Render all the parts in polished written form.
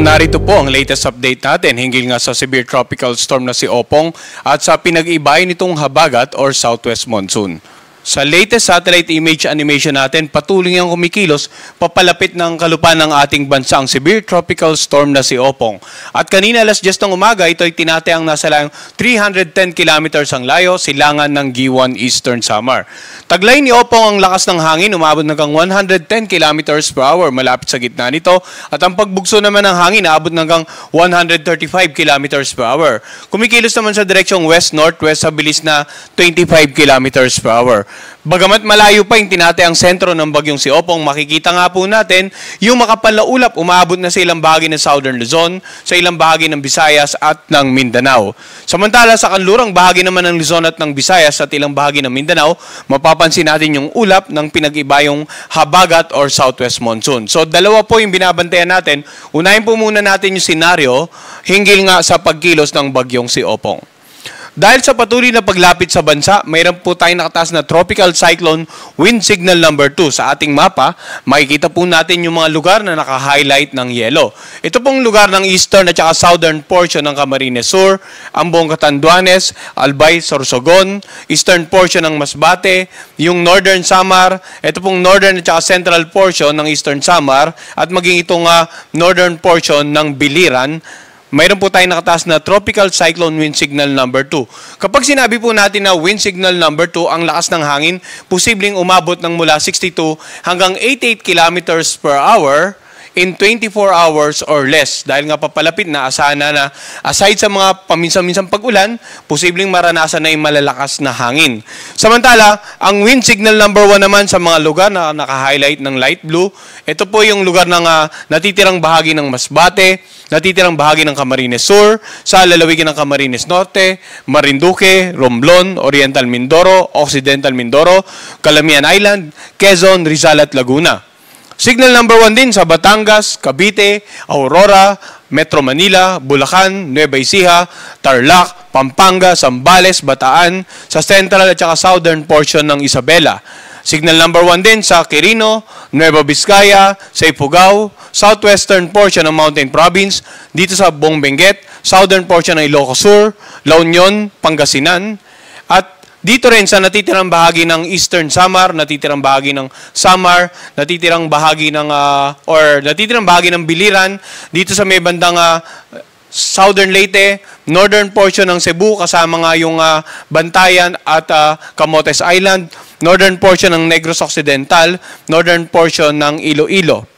Narito po ang latest update natin hinggil nga sa severe tropical storm na si Opong at sa pinag-ibay nitong habagat or southwest monsoon. Sa latest satellite image animation natin, patuloy niyang kumikilos papalapit ng kalupaan ng ating bansa ang severe tropical storm na si Opong. At kanina alas 10 ng umaga, ito ay tinatayang nasa layong 310 kilometers ang layo, silangan ng Giwan, Eastern Samar. Taglay ni Opong ang lakas ng hangin, umabot hanggang 110 kilometers per hour malapit sa gitna nito. At ang pagbugso naman ng hangin, aabot hanggang 135 kilometers per hour. Kumikilos naman sa direksyong west-northwest sa bilis na 25 kilometers per hour. Bagamat malayo pa yung tinatayang sentro ng bagyong si Opong, makikita nga po natin yung makapal na ulap umaabot na sa ilang bahagi ng Southern Luzon, sa ilang bahagi ng Visayas at ng Mindanao. Samantala sa kanlurang bahagi naman ng Luzon at ng Visayas at ilang bahagi ng Mindanao, mapapansin natin yung ulap ng pinag-ibayong habagat or southwest monsoon. So dalawa po yung binabantayan natin. Unahin po muna natin yung senaryo hinggil nga sa pagkilos ng bagyong si Opong. Dahil sa patuloy na paglapit sa bansa, mayroon po tayong nakataas na tropical cyclone wind signal number 2. Sa ating mapa, makikita po natin yung mga lugar na naka-highlight ng yellow. Ito pong lugar ng eastern at saka southern portion ng Camarines Sur, Ambong Catanduanes, Albay, Sorsogon, eastern portion ng Masbate, yung northern Samar, ito pong northern at saka central portion ng eastern Samar, at maging itong northern portion ng Biliran. Mayroon po tayong nakataas na tropical cyclone wind signal number 2. Kapag sinabi po natin na wind signal number 2, ang lakas ng hangin, posibleng umabot ng mula 62 hanggang 88 kilometers per hour in 24 hours or less. Dahil nga papalapit na, asahan na aside sa mga paminsan-minsang pag-ulan, posibleng maranasan na yung malalakas na hangin. Samantala, ang wind signal number 1 naman sa mga lugar na naka-highlight ng light blue, ito po yung lugar ng natitirang bahagi ng Masbate, natitirang bahagi ng Camarines Sur, sa lalawigan ng Camarines Norte, Marinduque, Romblon, Oriental Mindoro, Occidental Mindoro, Calamian Island, Quezon, Rizal at Laguna. Signal number 1 din sa Batangas, Cavite, Aurora, Metro Manila, Bulacan, Nueva Ecija, Tarlac, Pampanga, Zambales, Bataan, sa central at saka southern portion ng Isabela. Signal number 1 din sa Quirino, Nueva Vizcaya, sa Ifugao, southwestern portion ng Mountain Province, dito sa Buong Benguet, southern portion ng Ilocos Sur, La Union, Pangasinan, at dito rin sa natitirang bahagi ng Eastern Samar, natitirang bahagi ng Samar, natitirang bahagi ng natitirang bahagi ng Biliran, dito sa may bandang Southern Leyte, northern portion ng Cebu kasama nga yung Bantayan at Camotes Island, northern portion ng Negros Occidental, northern portion ng Iloilo.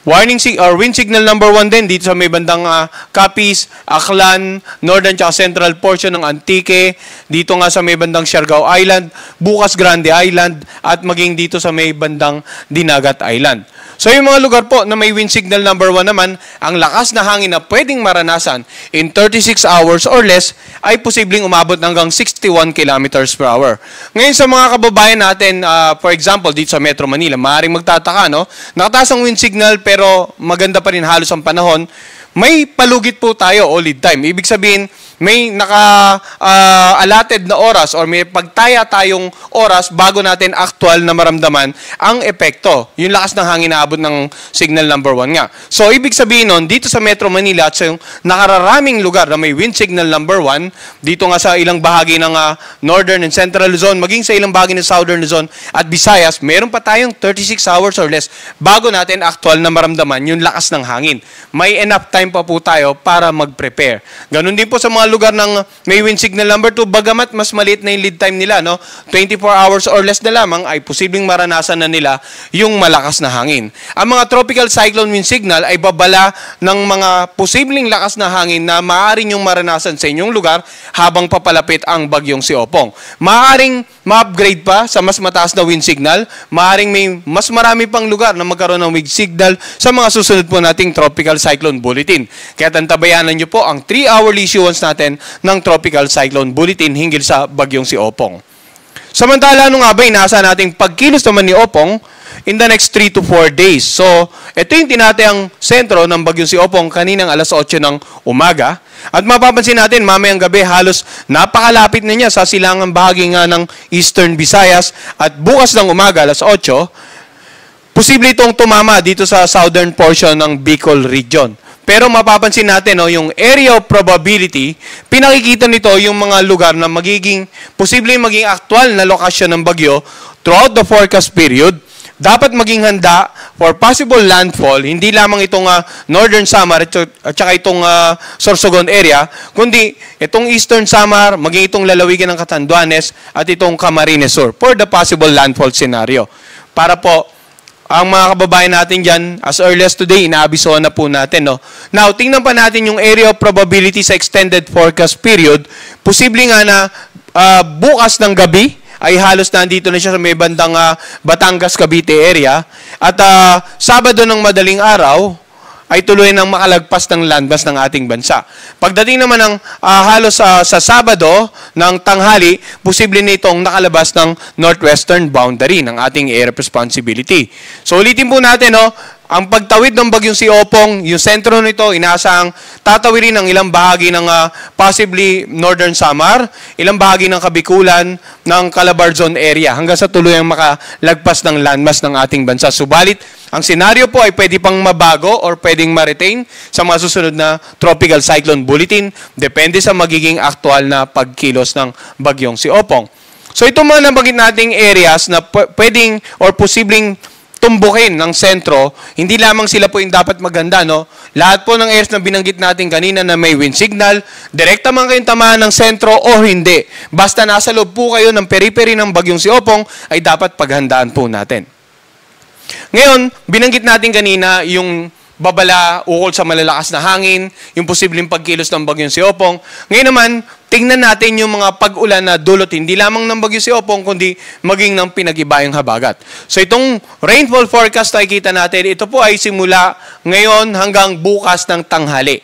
Wind signal number 1 din dito sa may bandang Capiz, Aklan, northern at central portion ng Antique, dito nga sa may bandang Siargao Island, Bukas Grande Island, at maging dito sa may bandang Dinagat Island. So yung mga lugar po na may wind signal number 1 naman, ang lakas na hangin na pwedeng maranasan in 36 hours or less ay posibleng umabot hanggang 61 kilometers per hour. Ngayon sa mga kababayan natin, for example, dito sa Metro Manila, maaaring magtataka, no? Nakataas ang wind signal pero maganda pa rin halos ang panahon. May palugit po tayo o lead time. Ibig sabihin, may naka-allotted na oras or may pagtaya tayong oras bago natin actual na maramdaman ang epekto. Yung lakas ng hangin na abot ng signal number 1 nga. So, ibig sabihin nun, dito sa Metro Manila at sa yung nakararaming lugar na may wind signal number 1, dito nga sa ilang bahagi ng Northern and Central Luzon, maging sa ilang bahagi ng Southern Luzon at Visayas, meron pa tayong 36 hours or less bago natin actual na maramdaman yung lakas ng hangin. May enough time pa po tayo para mag-prepare. Ganun din po sa mga lugar ng may wind signal number 2, bagamat mas maliit na yung lead time nila, no? 24 hours or less na lamang ay posibleng maranasan na nila yung malakas na hangin. Ang mga tropical cyclone wind signal ay babala ng mga posibleng lakas na hangin na maaaring yung maranasan sa inyong lugar habang papalapit ang bagyong si Opong. Maaaring ma-upgrade pa sa mas mataas na wind signal, maaaring may mas marami pang lugar na magkaroon ng wind signal sa mga susunod po nating tropical cyclone bulletin. Kaya tantabayanan nyo po ang 3-hourly issuance natin ng Tropical Cyclone Bulletin hinggil sa bagyong si Opong. Samantala, ano nga ba inasa nating pagkilos naman ni Opong in the next 3 to 4 days? So, ito yung tinatayang sentro ng bagyong si Opong kaninang alas 8 ng umaga. At mapapansin natin, mamayang gabi halos napakalapit na niya sa silangang bahagi nga ng Eastern Visayas at bukas ng umaga alas 8, posible itong tumama dito sa southern portion ng Bicol region. Pero mapapansin natin, no, yung area of probability, pinakikita nito yung mga lugar na posibleng maging aktual na lokasyon ng bagyo throughout the forecast period. Dapat maging handa for possible landfall, hindi lamang itong Northern Samar at saka itong Sorsogon area, kundi itong Eastern Samar, maging itong lalawigan ng Catanduanes at itong Camarines Sur for the possible landfall scenario. Para po, ang mga kababayan natin dyan, as early as today, inaabisohan na po natin. No? Now, tingnan pa natin yung area of probability sa extended forecast period. Posible nga na bukas ng gabi, ay halos nandito na siya sa may bandang Batangas, Cavite area. At Sabado ng madaling araw, ay tuloy ng makalagpas ng landmass ng ating bansa. Pagdating naman ng halos sa Sabado ng tanghali, posible nitong nakalabas ng northwestern boundary ng ating area of responsibility. So ulitin po natin, no, ang pagtawid ng bagyong si Opong, yung sentro nito, inaasang tatawirin ng ilang bahagi ng possibly Northern Samar, ilang bahagi ng Kabikulan, ng Calabar Zone area, hanggang sa tuluyang makalagpas ng landmass ng ating bansa. Subalit, ang senaryo po ay pwede pang mabago or pwedeng ma-retain sa mga susunod na Tropical Cyclone Bulletin, depende sa magiging aktual na pagkilos ng bagyong si Opong. So ito mga nabanggit nating areas na pwedeng or posibleng tumbukin ng sentro, hindi lamang sila po yung dapat maganda, no? Lahat po ng areas na binanggit natin kanina na may wind signal, direkta man kayong tamaan ng sentro o hindi. Basta nasa loob po kayo ng periphery ng bagyong si Opong, ay dapat paghandaan po natin. Ngayon, binanggit natin kanina yung babala ukol sa malalakas na hangin, yung posibleng pagkilos ng bagyong si Opong. Ngayon naman, tingnan natin yung mga pag-ulan na dulot hindi lamang ng bagyong si Opong, kundi maging ng pinag-ibayang habagat. So itong rainfall forecast na nakikita natin, ito po ay simula ngayon hanggang bukas ng tanghali.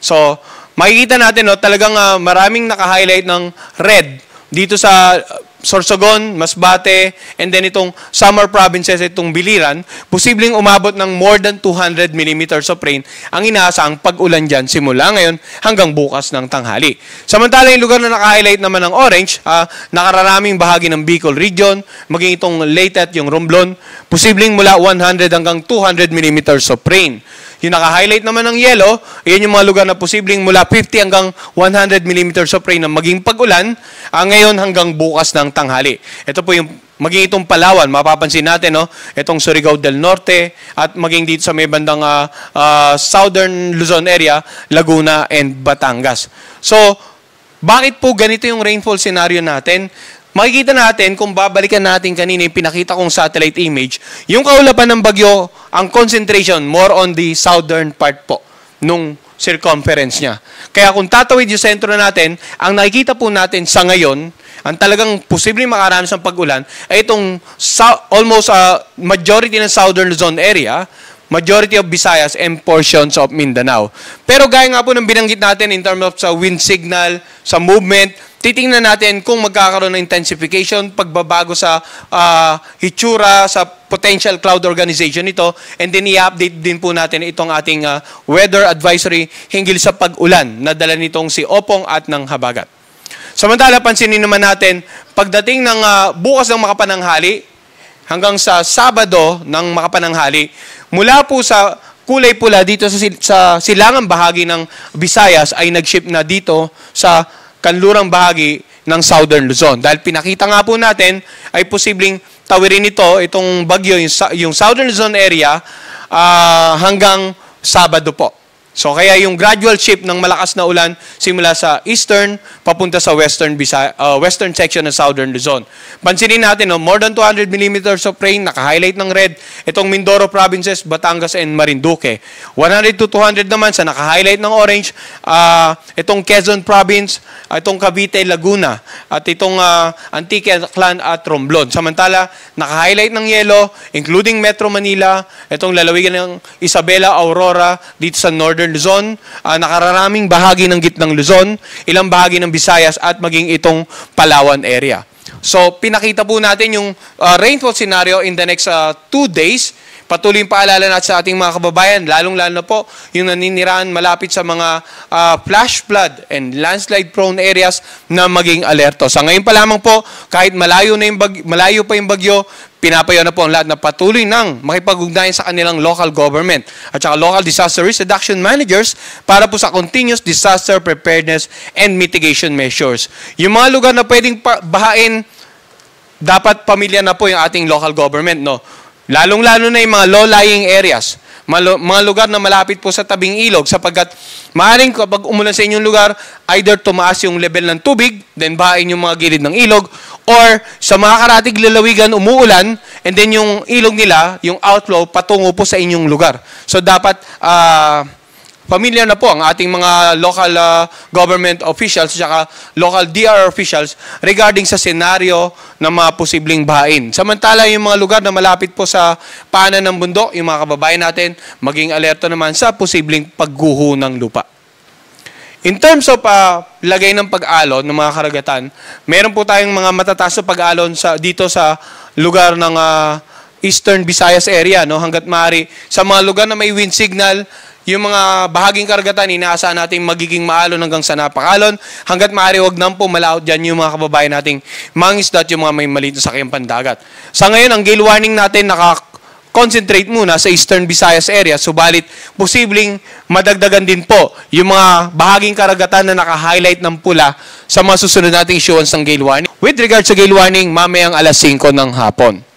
So makikita natin, no, talagang maraming naka-highlight ng red dito sa Sorsogon, Masbate, and then itong Samar provinces, itong Biliran, posibleng umabot ng more than 200 millimeters of rain ang inaasang pag-ulan dyan simula ngayon hanggang bukas ng tanghali. Samantala, yung lugar na naka-highlight naman ng orange, nakararaming bahagi ng Bicol region, maging itong Leyte at yung Romblon, posibleng mula 100 hanggang 200 millimeters of rain. Yung naka-highlight naman ng yellow, yan yung mga lugar na posibleng mula 50 hanggang 100 millimeters of rain na maging pag-ulan ngayon hanggang bukas ng tanghali. Ito po yung maging itong Palawan, mapapansin natin, no? Itong Surigao del Norte at maging dito sa may bandang Southern Luzon area, Laguna and Batangas. So, bakit po ganito yung rainfall scenario natin? Makikita natin, kung babalikan natin kanina yung pinakita kong satellite image, yung kaulapan ng bagyo, ang concentration more on the southern part po nung circumference niya. Kaya kung tatawid yung sentro natin, ang nakikita po natin sa ngayon, ang talagang posibleng makaranas ng pag-ulan, ay itong almost majority ng southern Luzon area, majority of Visayas and portions of Mindanao. Pero gaya nga po ng binanggit natin in terms of sa wind signal, sa movement, titingnan natin kung magkakaroon ng intensification, pagbabago sa hitsura, sa potential cloud organization nito, and then i-update din po natin itong ating weather advisory hinggil sa pag-ulan na dala nitong si Opong at ng habagat. Samantala, pansinin naman natin, pagdating ng bukas ng makapananghali, hanggang sa Sabado ng makapananghali, mula po sa kulay pula dito sa silangang bahagi ng Visayas ay nag-shift na dito sa kanlurang bahagi ng Southern Luzon. Dahil pinakita nga po natin ay posibleng tawirin ito, itong bagyo, yung Southern Luzon area hanggang Sabado po. So kaya yung gradual shift ng malakas na ulan simula sa eastern papunta sa western section ng Southern Luzon. Pansinin natin, no, more than 200 millimeters of rain, naka-highlight ng red, itong Mindoro provinces, Batangas and Marinduque. 100 to 200 naman sa naka-highlight ng orange, itong Quezon province, itong Cavite, Laguna, at itong Antique, Aklan at Romblon. Samantala, naka-highlight ng yellow, including Metro Manila, itong lalawigan ng Isabela, Aurora, dito sa Northern Luzon, nakararaming bahagi ng gitnang Luzon, ilang bahagi ng Visayas at maging itong Palawan area. So, pinakita po natin yung rainfall scenario in the next 2 days. patuloy paalala natin sa ating mga kababayan, lalong-lalo na po yung naninirahan malapit sa mga flash flood and landslide prone areas na maging alerto. Sa ngayon pa lamang po, kahit malayo pa yung bagyo, pinapayo na po ang lahat na patuloy nang makipag-ugnayan sa kanilang local government at saka local disaster risk reduction managers para po sa continuous disaster preparedness and mitigation measures. Yung mga lugar na pwedeng bahain, dapat pamilya na po yung ating local government, no? Lalong-lalo na yung mga low-lying areas, mga lugar na malapit po sa tabing ilog sapagkat maaaring kapag umulan sa inyong lugar, either tumaas yung level ng tubig, then bahain yung mga gilid ng ilog, or sa mga karatig lalawigan umuulan, and then yung ilog nila, yung outflow, patungo po sa inyong lugar. So dapat familiar na po ang ating mga local government officials at local DR officials regarding sa senaryo ng mga posibleng bahain. Samantala, yung mga lugar na malapit po sa paanan ng bundok, yung mga kababayan natin, maging alerto naman sa posibleng pagguho ng lupa. In terms of lagay ng pag-alon ng mga karagatan, meron po tayong mga matataas na pag-alon dito sa lugar ng Eastern Visayas area, no? Hanggat maaari sa mga lugar na may wind signal, yung mga bahaging karagatan, inaasahan natin magiging maalon hanggang sa napakalon. Hanggat maaari, wag nang po malaot dyan yung mga kababayan nating mangisda at yung mga may maliit na sakyang pandagat. Sa ngayon, ang gale warning natin naka-concentrate muna sa Eastern Visayas area. Subalit, posibleng madagdagan din po yung mga bahaging karagatan na naka-highlight ng pula sa mga susunod nating issuance ng gale warning. With regards sa gale warning, mamayang alas 5 ng hapon.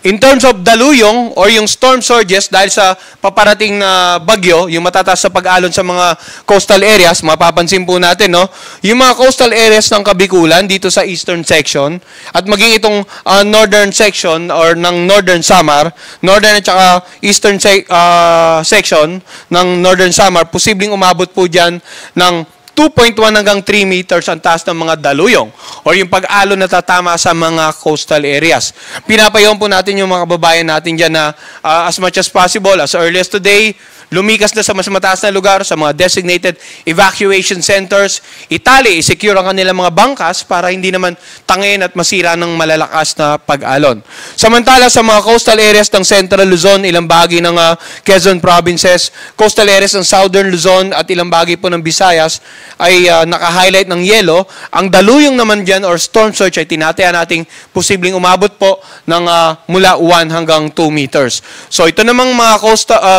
In terms of daluyong or yung storm surges dahil sa paparating na bagyo, yung matataas sa pag-alon sa mga coastal areas, mapapansin po natin, no? Yung mga coastal areas ng Kabikulan dito sa eastern section at maging itong northern section or ng Northern Samar, northern at saka eastern section ng Northern Samar, posibleng umabot po dyan ng 2.1 hanggang 3 meters ang taas ng mga daluyong o yung pag-alon na tatama sa mga coastal areas. Pinapayaw po natin yung mga kababayan natin dyan na as much as possible, as early as today, lumikas na sa mas mataas na lugar, sa mga designated evacuation centers, i-secure ang kanilang mga bangkas para hindi naman tangin at masira ng malalakas na pag-alon. Samantala sa mga coastal areas ng Central Luzon, ilang bahagi ng Quezon provinces, coastal areas ng Southern Luzon at ilang bahagi po ng Visayas ay naka-highlight ng yellow. Ang daluyong naman dyan or storm surge ay tinataya nating posibleng umabot po ng mula 1 hanggang 2 meters. So ito namang mga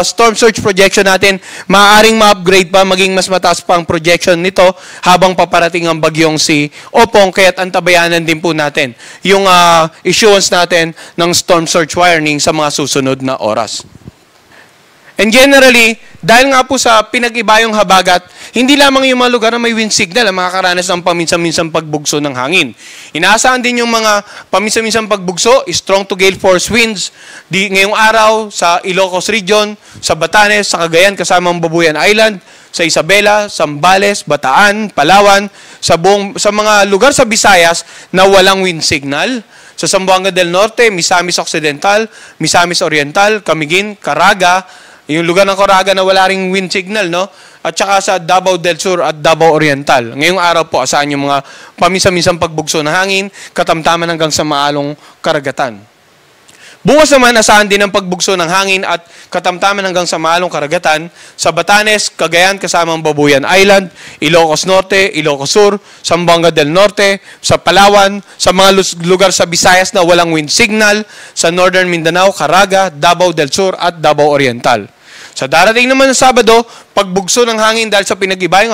storm surge projection natin, maaaring ma-upgrade pa, maging mas mataas pa ang projection nito habang paparating ang bagyong si Opong, kaya't antabayanan din po natin yung issuance natin ng storm surge warning sa mga susunod na oras. And generally, dahil nga po sa pinag-ibayong habagat, hindi lamang yung mga lugar na may wind signal ang makakaranas ng paminsan-minsang pagbugso ng hangin. Inaasahan din yung mga paminsan-minsang pagbugso, strong to gale force winds, ngayong araw sa Ilocos Region, sa Batanes, sa Cagayan kasama ang Babuyan Island, sa Isabela, Zambales, Bataan, Palawan, sa mga lugar sa Visayas na walang wind signal, sa Zamboanga del Norte, Misamis Occidental, Misamis Oriental, Camiguin, Caraga, yung lugar ng Caraga na wala ring wind signal, no? At saka sa Davao del Sur at Davao Oriental. Ngayong araw po, asahan yung mga paminsan-minsang pagbugso ng hangin, katamtaman hanggang sa maalong karagatan. Bukas naman, asahan din ang pagbugso ng hangin at katamtaman hanggang sa maalong karagatan sa Batanes, Cagayan, kasama ang Babuyan Island, Ilocos Norte, Ilocos Sur, Zamboanga del Norte, sa Palawan, sa mga lugar sa Visayas na walang wind signal, sa Northern Mindanao, Caraga, Davao del Sur at Davao Oriental. Sa darating naman ng Sabado, pagbugso ng hangin dahil sa pinag-ibayong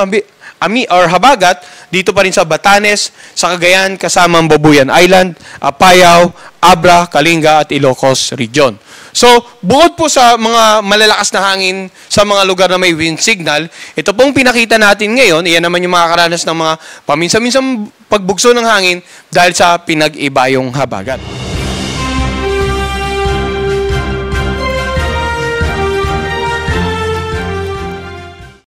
habagat, dito pa rin sa Batanes, sa Cagayan, kasama ang Babuyan Island, Apayao, Abra, Kalinga at Ilocos Region. So, bukod po sa mga malalakas na hangin sa mga lugar na may wind signal, ito pong pinakita natin ngayon, iyan naman yung makakaranas ng mga paminsan-minsang pagbugso ng hangin dahil sa pinag-ibayong habagat.